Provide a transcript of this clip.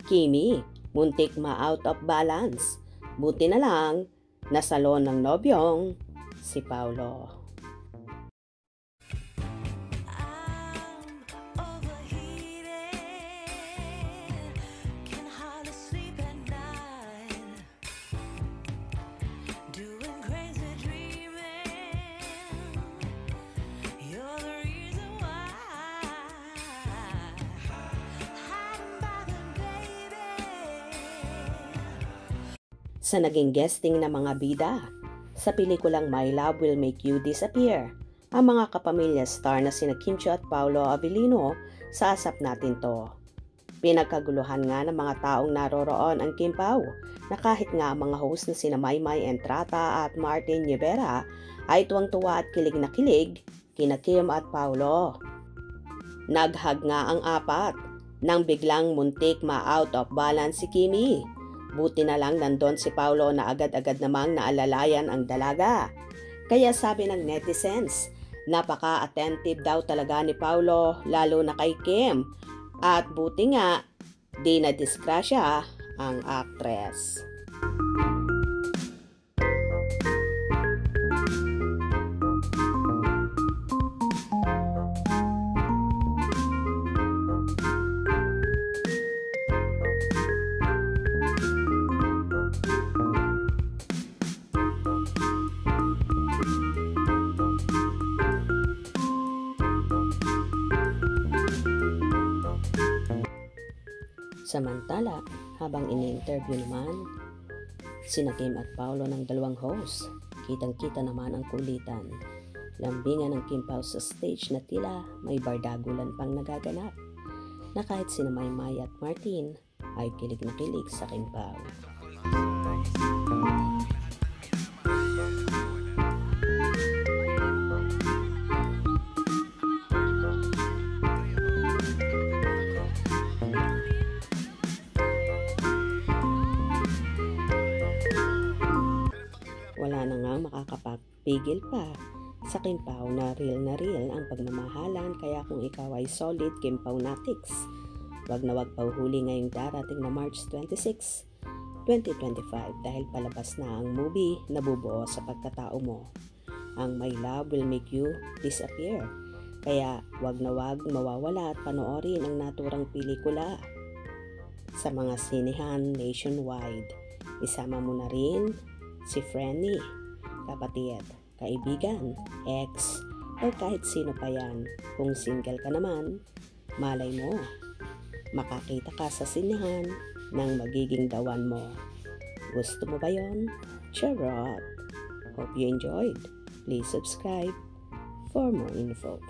Kimi, muntik ma-out of balance. Buti na lang, nasalon ng nobyong si Paulo. Sa naging guesting na mga bida sa pelikulang My Love Will Make You Disappear, ang mga kapamilya star na sina Kim Chiu at Paolo Avellino sa asap natin to. Pinagkaguluhan nga ng mga taong naroroon ang Kim Pao na kahit nga ang mga host na sina Maymay Entrata at Martin Rivera ay tuwang-tuwa at kilig na kilig kina Kim at Paolo. Naghag nga ang apat nang biglang muntik ma-out of balance si Kimi. Buti na lang nandun si Paulo na agad-agad namang naalalayan ang dalaga. Kaya sabi ng netizens, napaka-attentive daw talaga ni Paulo lalo na kay Kim. At buti nga, di na-disgrasya ang actress. Samantala, habang ini-interview naman sina Kim at Paolo ng dalawang host, kitang-kita naman ang kulitan. Lambingan ng Kim Pao sa stage na tila may bardagulan pang nagaganap, na kahit sina Maymay at Martin ay kilig na kilig sa Kim Pao. Wala na nga makakapagpigil pa sa Kim Pao na real ang pagmamahalan, kaya kung ikaw ay solid Kim Paonatics, wag na wag pauhuli ngayong darating na March 26, 2025 dahil palabas na ang movie na bubuo sa pagkatao mo. Ang My Love Will Make You Disappear. Kaya wag na wag mawawala at panoorin ang naturang pelikula sa mga sinehan nationwide. Isama mo na rin si Frenny, kapatid, kaibigan, ex, o kahit sino pa yan. Kung single ka naman, malay mo, makakita ka sa sinehan ng magiging dawan mo. Gusto mo ba yon? Charot! Hope you enjoyed. Please subscribe for more info.